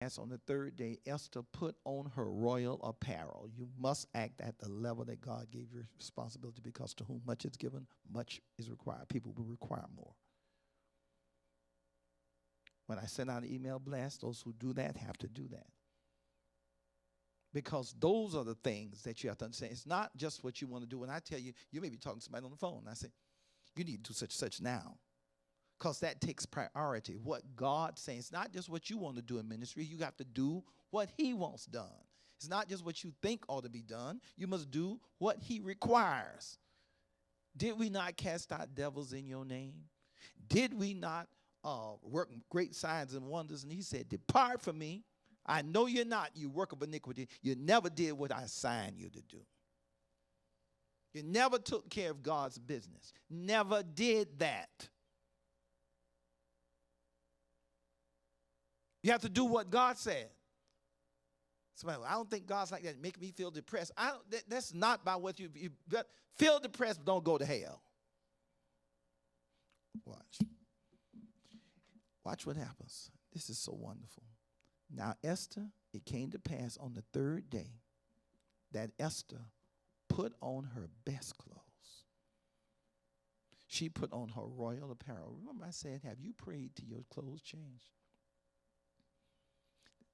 As on the third day, Esther put on her royal apparel. You must act at the level that God gave you responsibility, because to whom much is given, much is required. People will require more. When I send out an email blast, those who do that have to do that. Because those are the things that you have to understand. It's not just what you want to do. When I tell you, you may be talking to somebody on the phone, and I say, you need to do such and such now. Because that takes priority. What God's saying, it's not just what you want to do in ministry. You got to do what he wants done. It's not just what you think ought to be done. You must do what he requires. Did we not cast out devils in your name? Did we not work great signs and wonders? And he said, depart from me. I know you're not, you work of iniquity. You never did what I assigned you to do. You never took care of God's business. Never did that. You have to do what God said. Somebody, I don't think God's like that. Make me feel depressed. That's not by what you feel depressed, but don't go to hell. Watch. Watch what happens. This is so wonderful. Now, Esther, it came to pass on the third day that Esther put on her best clothes. She put on her royal apparel. Remember I said, have you prayed till your clothes change?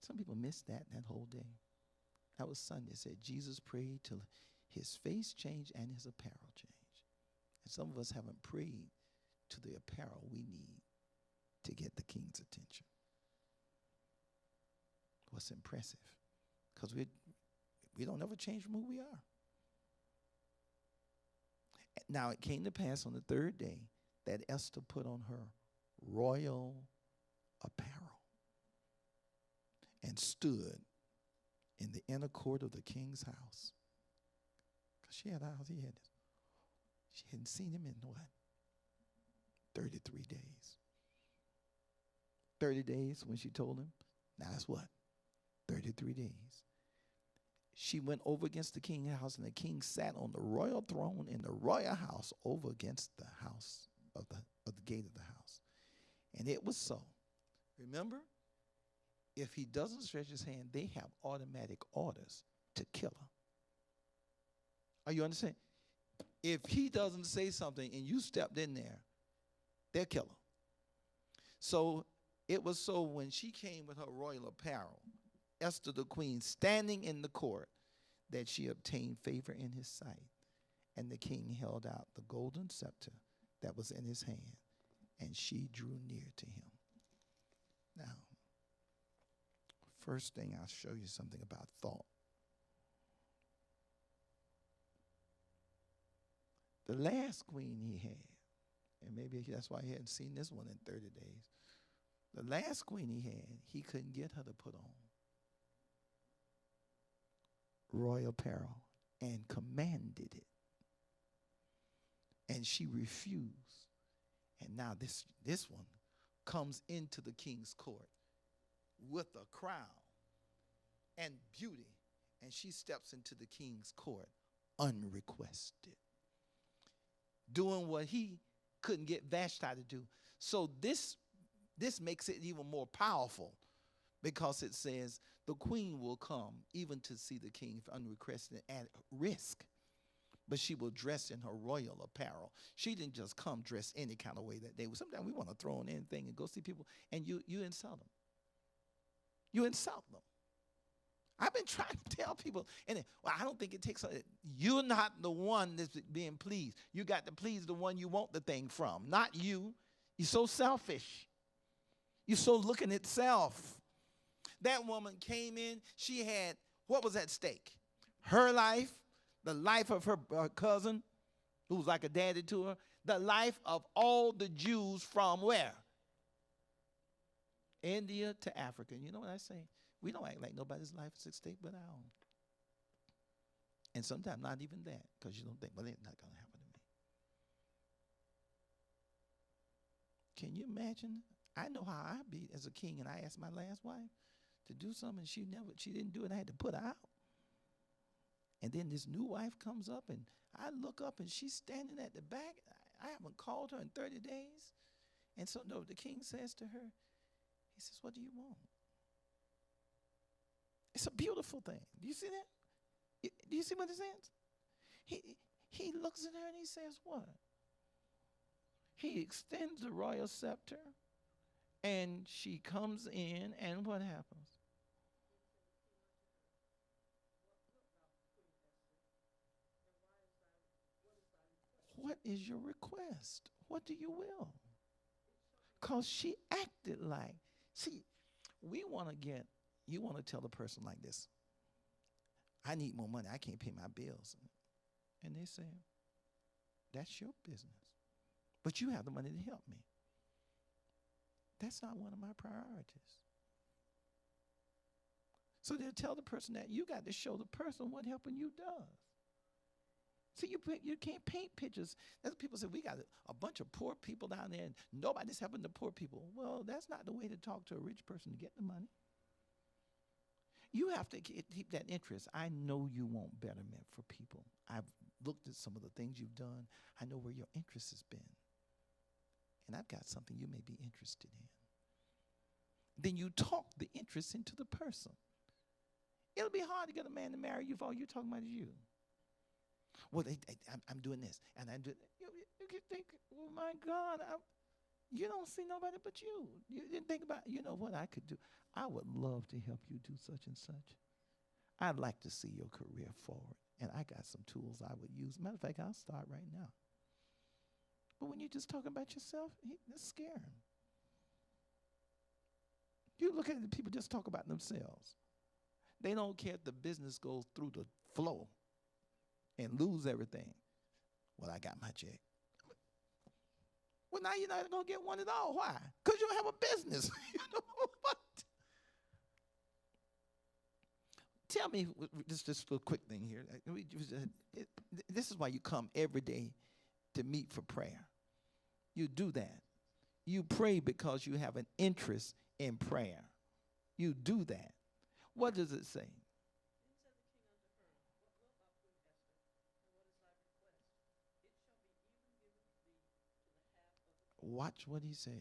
Some people missed that whole day. That was Sunday. It said Jesus prayed till his face changed and his apparel changed. And some of us haven't prayed to the apparel we need to get the king's attention. What's impressive? Because we don't ever change from who we are. Now it came to pass on the third day that Esther put on her royal apparel and stood in the inner court of the king's house. Because she had a house, she hadn't seen him in what? 33 days. 30 days when she told him. Now that's what? 33 days. She went over against the king's house, and the king sat on the royal throne in the royal house over against the house of the gate of the house. And it was so. Remember? If he doesn't stretch his hand, they have automatic orders to kill her. Are you understand? If he doesn't say something and you stepped in there, they'll kill her. So it was so when she came with her royal apparel, Esther the queen standing in the court, that she obtained favor in his sight. And the king held out the golden scepter that was in his hand, and she drew near to him. Now, first thing, I'll show you something about thought. The last queen he had, and maybe that's why he hadn't seen this one in 30 days. The last queen he had, he couldn't get her to put on royal apparel and commanded it. And she refused. And now this one comes into the king's court with a crown and beauty, and she steps into the king's court unrequested, doing what he couldn't get Vashti to do. So this makes it even more powerful, because it says the queen will come even to see the king unrequested at risk, but she will dress in her royal apparel. She didn't just come dressed any kind of way that day. Sometimes we want to throw on anything and go see people, and you insult them. You insult them. I've been trying to tell people, and I don't think it takes. You're not the one that's being pleased. You got to please the one you want the thing from, not you. You're so selfish. You're so looking at self. That woman came in. She had, what was at stake? Her life, the life of her cousin, who was like a daddy to her, the life of all the Jews from where? India to Africa. You know what I say? We don't act like nobody's life is at stake but our own. And sometimes not even that, because you don't think, well, it's not going to happen to me. Can you imagine? I know how I'd be as a king, and I asked my last wife to do something, and she didn't do it. I had to put her out. And then this new wife comes up, and I look up, and she's standing at the back. I haven't called her in 30 days. And so the king says to her, he says, what do you want? It's a beautiful thing. Do you see that? Do you see what it says? He looks at her and he says what? He extends the royal scepter, and she comes in, and what happens? What is your request? What do you will? Because she acted like, see, we want to get, you want to tell the person like this, I need more money. I can't pay my bills. And they say, that's your business. But you have the money to help me. That's not one of my priorities. So they'll tell the person that you got to show the person what helping you does. See, you can't paint pictures. That's what people say, we got a bunch of poor people down there and nobody's helping the poor people. Well, that's not the way to talk to a rich person to get the money. You have to keep that interest. I know you want betterment for people. I've looked at some of the things you've done. I know where your interest has been. And I've got something you may be interested in. Then you talk the interest into the person. It'll be hard to get a man to marry you if all you're talking about is you. Well, I'm doing this, and I do. You can think, oh my God, you don't see nobody but you. You didn't think about, you know what I could do. I would love to help you do such and such. I'd like to see your career forward, and I got some tools I would use. Matter of fact, I'll start right now. But when you're just talking about yourself, that's scary. You look at the people just talk about themselves. They don't care if the business goes through the floor and lose everything. Well, I got my check. Well, now you're not going to get one at all. Why? Because you don't have a business. You know what? Tell me, just a quick thing here. This is why you come every day to meet for prayer. You do that. You pray because you have an interest in prayer. You do that. What does it say? Watch what he says.